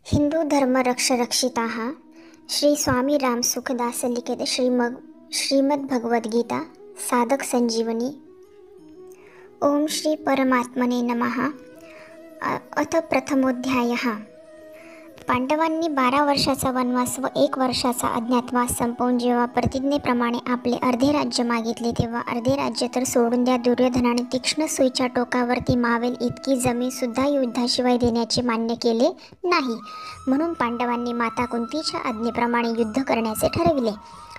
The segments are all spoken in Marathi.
हिंदू धर्म रक्षरक्षिताः श्री स्वामी राम सुखदास लिखित श्रीमद्भगवद्गीता साधक संजीवनी। ओम श्री परमात्मने नमः। अथ प्रथमोध्यायः। पांडवांनी 12 वर्षाचा वनवास व 1 वर्षाचा अज्ञातवास संपवून जेव्हा प्रतिज्ञेप्रमाणे आपले अर्धे राज्य मागितले तेव्हा अर्धे राज्य तर सोडून द्या, दुर्योधनाने तीक्ष्ण सुईच्या टोकावरती मावेल इतकी जमीन सुद्धा युद्धाशिवाय देण्याचे मान्य केले नाही. म्हणून पांडवांनी माता कुंतीच्या आज्ञेप्रमाणे युद्ध करण्याचे ठरविले.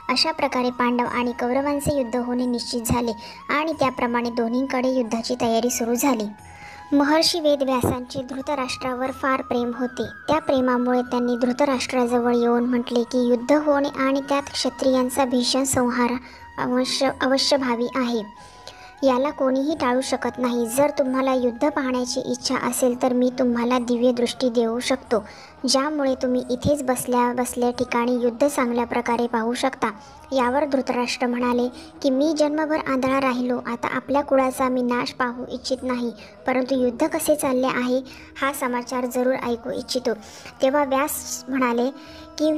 अशा प्रकारे पांडव आणि कौरवांचे युद्ध होणे निश्चित झाले आणि त्याप्रमाणे दोन्हींकडे युद्धाची तयारी सुरू झाली. महर्षी वेदव्यासांचे धृतराष्ट्रावर फार प्रेम होते. त्या प्रेमामुळे त्यांनी धृतराष्ट्राजवळ येऊन म्हटले की युद्ध होणे आणि त्यात क्षत्रियांचा भीषण संहार अवश्यभावी आहे. याला कोणीही टाळू शकत नाही. जर तुम्हाला युद्ध पाहण्याची इच्छा असेल तर मी तुम्हाला दिव्य दृष्टी देऊ शकतो, ज्यामुळे तुम्ही इथेच बसल्या बसल्या ठिकाणी युद्ध चांगल्या प्रकारे पाहू शकता. यावर धृतराष्ट्र म्हणाले की मी जन्मभर आंधळा राहिलो, आता आपल्या कुळाचा मी नाश पाहू इच्छित नाही, परंतु युद्ध कसे चालले आहे हा समाचार जरूर ऐकू इच्छितो. तेव्हा व्यास म्हणाले की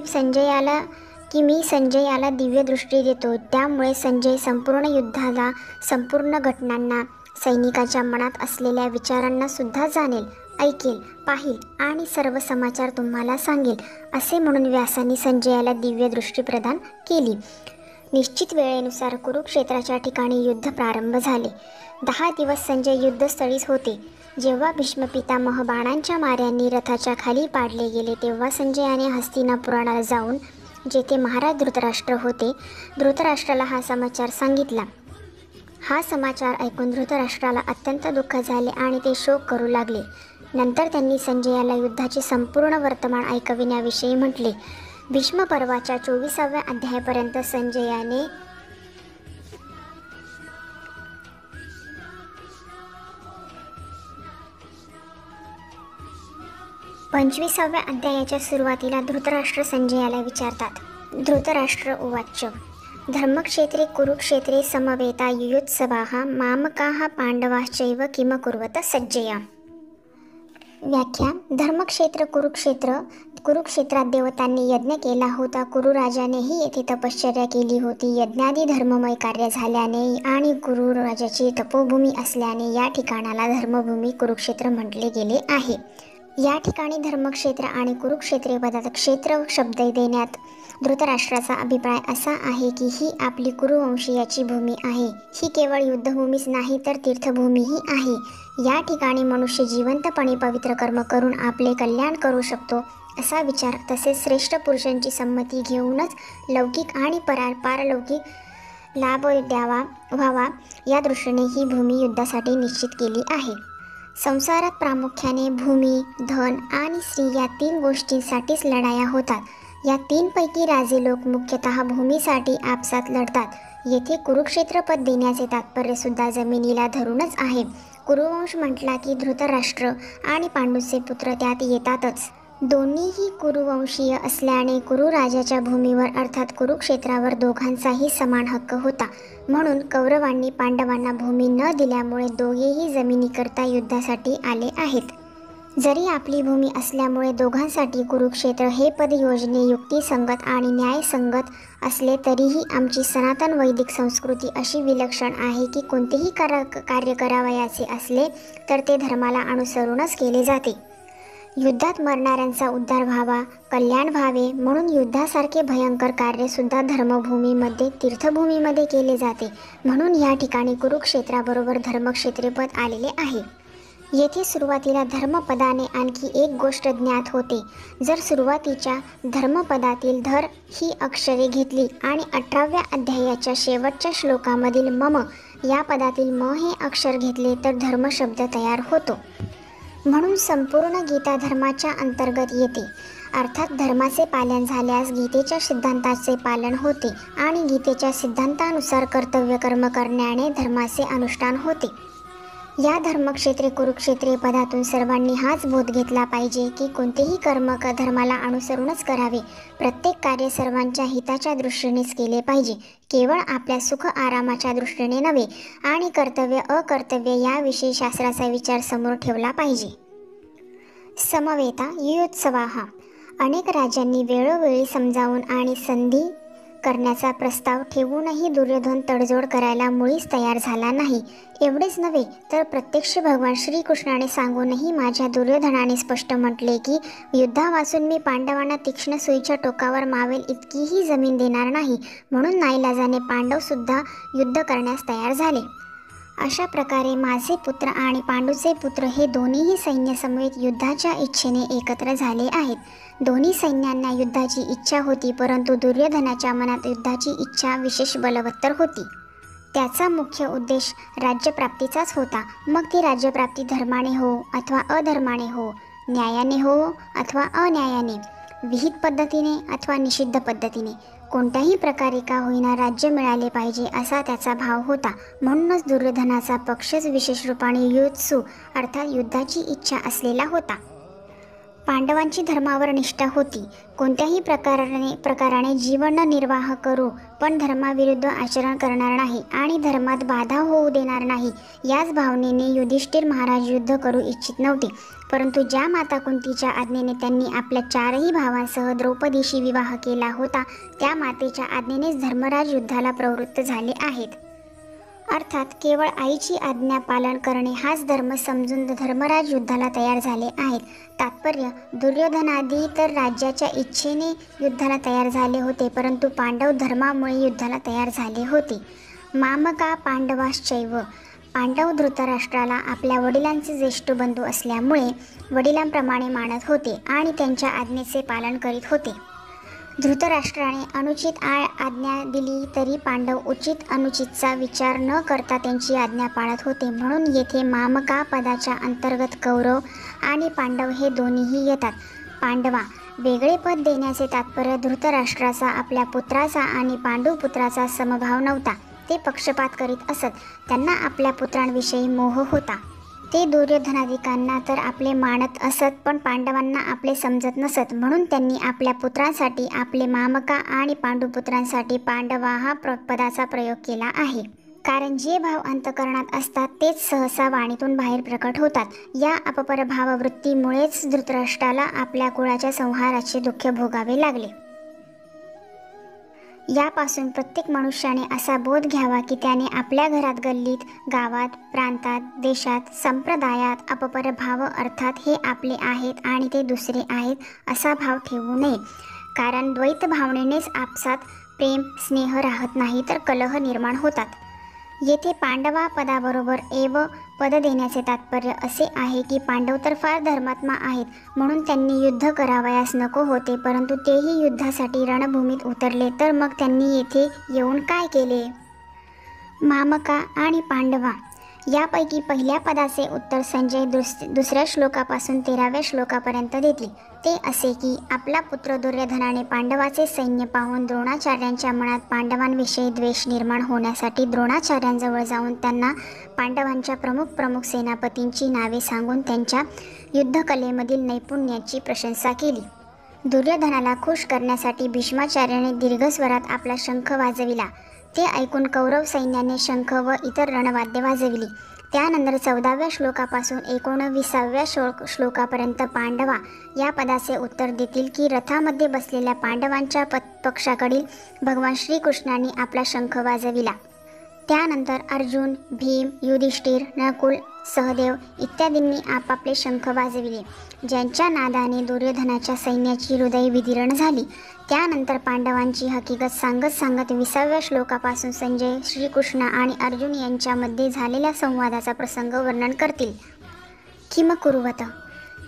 मी संजयाला दिव्य दृष्टी देतो, त्यामुळे संजय संपूर्ण युद्धाला, संपूर्ण घटनांना, सैनिकाच्या मनात असलेल्या विचारांना सुद्धा जाणेल, ऐकेल, पाहिल आणि सर्व समाचार तुम्हाला सांगेल. असे म्हणून व्यासांनी संजयाला दिव्य दृष्टी प्रदान केली. निश्चित वेळेनुसार कुरुक्षेत्राच्या ठिकाणी युद्ध प्रारंभ झाले. 10 दिवस संजय युद्धस्थळीच होते. जेव्हा भीष्म पितामह बाणांच्या माऱ्यांनी रथाच्या खाली पाडले गेले तेव्हा संजयाने हस्तिनापुराला जाऊन जेथे महाराज धृतराष्ट्र होते, धृतराष्ट्राला हा समाचार सांगितला. हा समाचार ऐकून धृतराष्ट्राला अत्यंत दुःख झाले आणि ते शोक करू लागले. नंतर त्यांनी संजयाला युद्धाचे संपूर्ण वर्तमान ऐकविण्याविषयी म्हटले. भीष्म पर्वाच्या 24व्या अध्यायापर्यंत संजयाने 25व्या अध्यायाच्या सुरुवातीला धृतराष्ट्र संजयाला विचारतात. धृतराष्ट्र उवाच. धर्मक्षेत्रे कुरुक्षेत्रे समवेता युयुत्सवाः मामकाः पांडवाश्चैव किम कुर्वत सज्जया. व्याख्या. धर्मक्षेत्र कुरुक्षेत्रात देवतांनी यज्ञ केला होता. कुरुराजानेही येथे तपश्चर्या केली होती. यज्ञादी धर्ममय कार्य झाल्याने आणि कुरुराजाची तपोभूमी असल्याने या ठिकाणाला धर्मभूमी कुरुक्षेत्र म्हटले गेले आहे. या ठिकाणी धर्मक्षेत्र आणि कुरुक्षेत्रे पदात क्षेत्र शब्द देण्यात धृतराष्ट्राचा अभिप्राय असा आहे की ही आपली कुरुवंशीयाची भूमी आहे. ही केवळ युद्धभूमीच नाही तर तीर्थभूमीही आहे. या ठिकाणी मनुष्य जिवंतपणे पवित्र कर्म करून आपले कल्याण करू शकतो असा विचार तसेच श्रेष्ठ पुरुषांची संमती घेऊनच लौकिक आणि पारलौकिक लाभ व्हावा या दृष्टीने ही भूमी युद्धासाठी निश्चित केली आहे. संसारात प्रामुख्याने भूमी, धन आणि स्त्री या 3 गोष्टींसाठीच लढाया होतात. या 3 पैकी राजे लोक मुख्यतः भूमीसाठी आपसात लढतात. येथे कुरुक्षेत्र पद देण्याचे तात्पर्य सुद्धा जमिनीला धरूनच आहे. कुरुवंश म्हटला की धृतराष्ट्र आणि पांडूचे पुत्र त्यात येतातच. दोन्हीही कुरुवंशीय असल्याने कुरुराजाच्या भूमीवर अर्थात कुरुक्षेत्रावर दोघांचाही समान हक्क होता. म्हणून कौरवांनी पांडवांना भूमी न दिल्यामुळे दोघेही जमिनीकरता युद्धासाठी आले आहेत. जरी आपली भूमी असल्यामुळे दोघांसाठी कुरुक्षेत्र हे पद योजने युक्तिसंगत आणि न्यायसंगत असले तरीही आमची सनातन वैदिक संस्कृती अशी विलक्षण आहे की कोणतेही कार्य करावयाचे असले तर ते धर्माला अनुसरूनच केले जाते. युद्धात मरणाऱ्यांचा उद्धार व्हावा, कल्याण व्हावे म्हणून युद्धासारखे भयंकर कार्य धर्मभूमीमध्ये, तीर्थभूमीमध्ये केले जाते. म्हणून या ठिकाणी कुरुक्षेत्राबरोबर धर्मक्षेत्रे पद आलेले आहे. येथे सुरुवातीला धर्मपदाने आणखी एक गोष्ट ज्ञात होते. जर सुरुवातीच्या धर्मपदातील धर ही अक्षरे घेतली आणि 18व्या अध्यायाच्या शेवटच्या श्लोकामधील मम या पदातील म हे अक्षर घेतले तर धर्म शब्द तयार होतो. म्हणून संपूर्ण गीता धर्माच्या अंतर्गत येते. अर्थात धर्माचे पालन झाल्यास गीतेच्या सिद्धांताचे पालन होते आणि गीतेच्या सिद्धांतानुसार कर्तव्य कर्म करण्याने धर्माचे अनुष्ठान होते. या धर्मक्षेत्रे कुरुक्षेत्रे पदातून सर्वांनी हाच बोध घेतला पाहिजे की कोणतेही कर्म धर्माला अनुसरूनच करावे. प्रत्येक कार्य सर्वांच्या हिताच्या दृष्टीनेच केले पाहिजे, केवळ आपल्या सुख आरामाच्या दृष्टीने नव्हे. आणि कर्तव्य अकर्तव्य याविषयी शास्त्राचा विचार समोर ठेवला पाहिजे. समवेता युयुत्सवाः अनेक राजांनी वेळोवेळी समजावून आणि संधी करण्याचा प्रस्ताव ठेवूनही दुर्योधन तडजोड करायला मुळीच तयार झाला नाही. एवढेच नव्हे तर प्रत्यक्ष भगवान श्रीकृष्णाने सांगूनही माझ्या दुर्योधनाने स्पष्ट म्हटले की युद्धावाचून मी पांडवांना तीक्ष्ण सुईच्या टोकावर मावेल इतकीही जमीन देणार नाही. म्हणून नाईलाजाने पांडवसुद्धा युद्ध करण्यास तयार झाले. अशा प्रकारे माझे पुत्र आणि पांडूचे पुत्र हे दोन्हीही सैन्य समवेत युद्धाच्या इच्छेने एकत्र झाले आहेत. दोन्ही सैन्यांना युद्धाची इच्छा होती, परंतु दुर्योधनाच्या मनात युद्धाची इच्छा विशेष बलवत्तर होती. त्याचा मुख्य उद्देश राज्यप्राप्तीचाच होता. मग ती राज्यप्राप्ती धर्माने हो अथवा अधर्माने हो, न्यायाने हो अथवा अन्यायाने, विहित पद्धतीने अथवा निषिद्ध पद्धतीने, कोणत्याही प्रकारे का होईना राज्य मिळाले पाहिजे असा त्याचा भाव होता. म्हणूनच दुर्योधनाचा पक्षच विशेष रूपाने युत्सु अर्थात युद्धाची इच्छा असलेला होता. पांडवांची धर्मावर निष्ठा होती. कोणत्याही प्रकाराने जीवन निर्वाह करू, पण धर्माविरुद्ध आचरण करणार नाही आणि धर्मात बाधा होऊ देणार नाही, याच भावनेने युधिष्ठिर महाराज युद्ध करू इच्छित नव्हते. परंतु ज्या माता कुंतीच्या आज्ञेने त्यांनी आपल्या 4ही भावांसह द्रौपदीशी विवाह केला होता, त्या मातेच्या आज्ञेनेच धर्मराज युद्धाला प्रवृत्त झाले आहेत. अर्थात केवळ आईची आज्ञा पालन करणे हाच धर्म समजून धर्मराज युद्धाला तयार झाले आहेत. तात्पर्य, दुर्योधनादी तर राज्याच्या इच्छेने युद्धाला तयार झाले होते, परंतु पांडव धर्मामुळे युद्धाला तयार झाले होते. मामका पांडवाश्चैव, पांडव धृतराष्ट्राला आपल्या वडिलांचे ज्येष्ठ बंधू असल्यामुळे वडिलांप्रमाणे मानत होते आणि त्यांच्या आज्ञेचे पालन करीत होते. धृतराष्ट्राने अनुचित आज्ञा दिली तरी पांडव उचित अनुचितचा विचार न करता त्यांची आज्ञा पाळत होते. म्हणून येथे मामका पदाच्या अंतर्गत कौरव आणि पांडव हे दोन्हीही येतात. पांडवा वेगळे पद देण्याचे तात्पर्य धृतराष्ट्राचा आपल्या पुत्राचा आणि पांडुपुत्राचा समभाव नव्हता. ते पक्षपात करीत असत. त्यांना आपल्या पुत्रांविषयी मोह होता. ते दुर्योधनादिकांना तर आपले मानत असत, पण पांडवांना आपले समजत नसत. म्हणून त्यांनी आपल्या पुत्रांसाठी आपले मामका आणि पांडुपुत्रांसाठी पांडवा हा पदाचा प्रयोग केला आहे. कारण जे भाव अंतःकरणात असतात तेच सहसा वाणीतून बाहेर प्रकट होतात. या अपरभाववृत्तीमुळेच धृतराष्ट्राला आपल्या कुळाच्या संहाराचे दुःख भोगावे लागले. यापासून प्रत्येक मनुष्याने असा बोध घ्यावा की त्याने आपल्या घरात, गल्लीत, गावात, प्रांतात, देशात, संप्रदायात अपरभाव अर्थात हे आपले आहेत आणि ते दुसरे आहेत असा भाव ठेवू नये. कारण द्वैत भावनेनेच आपसात प्रेम स्नेह राहत नाही तर कलह निर्माण होतात. येथे पांडवा पदाबरोबर एव पद देण्याचे तात्पर्य असे आहे की पांडव तर फार धर्मात्मा आहेत, म्हणून त्यांनी युद्ध करावयास नको होते, परंतु तेही युद्धासाठी रणभूमीत उतरले. तर मग त्यांनी येथे येऊन काय केले? मामका आणि पांडवा यापैकी पहिल्या पदाचे उत्तर संजय दुसऱ्या श्लोकापासून 13व्या श्लोकापर्यंत देतील. ते असे की आपला पुत्र दुर्योधनाने पांडवाचे सैन्य पाहून द्रोणाचार्यांच्या मनात पांडवांविषयी द्वेष निर्माण होण्यासाठी द्रोणाचार्यांजवळ जाऊन त्यांना पांडवांच्या प्रमुख सेनापतींची नावे सांगून त्यांच्या युद्धकलेमधील नैपुण्याची प्रशंसा केली. दुर्योधनाला खुश करण्यासाठी भीष्माचार्याने दीर्घ स्वरात आपला शंख वाजविला. ते ऐकून कौरव सैन्याने शंख व इतर रणवाद्य वाजविली. त्यानंतर 14व्या श्लोकापासून 19व्या श्लोकापर्यंत पांडवा या पदाचे उत्तर देतील की रथामध्ये बसलेल्या पांडवांच्या पक्षाकडील भगवान श्रीकृष्णांनी आपला शंख वाजविला. त्यानंतर अर्जुन, भीम, युधिष्ठिर, नकुल, सहदेव इत्यादींनी आपापले शंख वाजविले, ज्यांच्या नादाने दुर्योधनाच्या सैन्याची हृदय विदीर्ण झाली. त्यानंतर पांडवांची हकीकत सांगत 20व्या श्लोकापासून संजय, श्रीकृष्ण आणि अर्जुन यांच्यामध्ये झालेल्या संवादाचा प्रसंग वर्णन करतील. किम कुरुवत.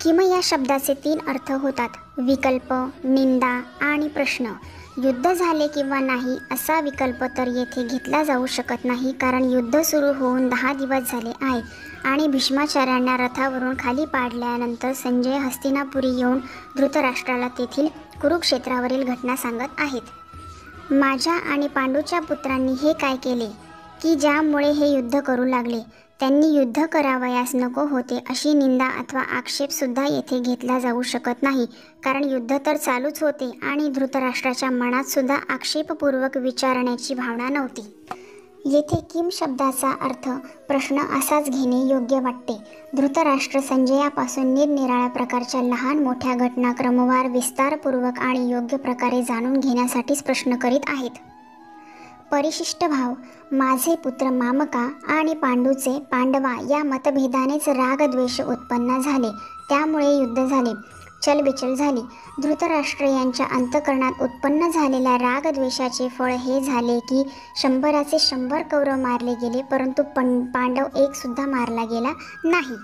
किम या शब्दाचे 3 अर्थ होतात: विकल्प, निंदा आणि प्रश्न. युद्ध झाले किंवा नाही असा विकल्प तर येथे घेतला जाऊ शकत नाही, कारण युद्ध सुरू होऊन 10 दिवस झाले आहेत आणि भीष्माचार्यांना रथावरून खाली पाडल्यानंतर संजय हस्तिनापुरी येऊन धृतराष्ट्राला तेथील कुरुक्षेत्रावरील घटना सांगत आहेत. माझ्या आणि पांडूच्या पुत्रांनी हे काय केले की ज्यामुळे हे युद्ध करू लागले? त्यांनी युद्ध करावयास नको होते अशी निंदा अथवा आक्षेपसुद्धा येथे घेतला जाऊ शकत नाही, कारण युद्ध तर चालूच होते आणि धृतराष्ट्राच्या मनात सुद्धा आक्षेपपूर्वक विचारण्याची भावना नव्हती. येथे किम शब्दाचा अर्थ प्रश्न असाच घेणे योग्य वाटते. धृतराष्ट्र संजयापासून निरनिराळ्या प्रकारच्या लहान मोठ्या घटना क्रमवार विस्तारपूर्वक आणि योग्य प्रकारे जाणून घेण्यासाठीच प्रश्न करीत आहेत. परिशिष्ट भाव. माझे पुत्र मामका आणि पांडूचे पांडवा या मतभेदानेच रागद्वेष उत्पन्न झाले, त्यामुळे युद्ध झाले, चलबिचल झाली. धृतराष्ट्र यांच्या अंतःकरणात उत्पन्न झालेल्या रागद्वेषाचे फळ हे झाले की 100चे 100 कौरव मारले गेले, परंतु पांडव एक सुद्धा मारला गेला नाही.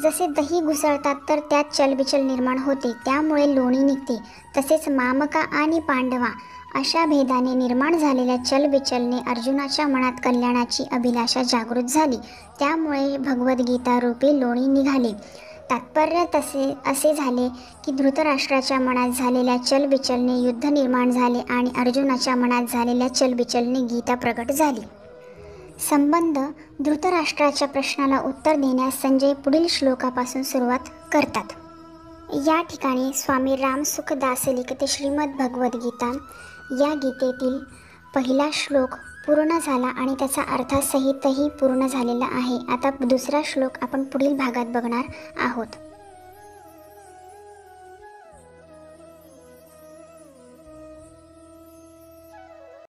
जसे दही घुसळतात तर त्यात चलबिचल निर्माण होते, त्यामुळे लोणी निघते. तसेच मामका आणि पांडवा अशा भेदाने निर्माण झालेल्या चलबिचलने अर्जुनाच्या मनात कल्याणाची अभिलाषा जागृत झाली, त्यामुळे भगवद्गीता रूपी लोणी निघाले. तात्पर्य असे झाले की धृतराष्ट्राच्या मनात झालेल्या चलबिचलने युद्ध निर्माण झाले आणि अर्जुनाच्या मनात झालेल्या चलबिचलने गीता प्रगट झाली. संबंध. धृतराष्ट्राच्या प्रश्नाला उत्तर देण्यास संजय पुढील श्लोकापासून सुरुवात करतात. या ठिकाणी स्वामी रामसुखदास लिखित श्रीमद भगवद्गीता या गीतेतील पहिला श्लोक पूर्ण झाला आणि त्याचा अर्थासहितही पूर्ण झालेला आहे. आता दुसरा श्लोक आपण पुढील भागात बघणार आहोत.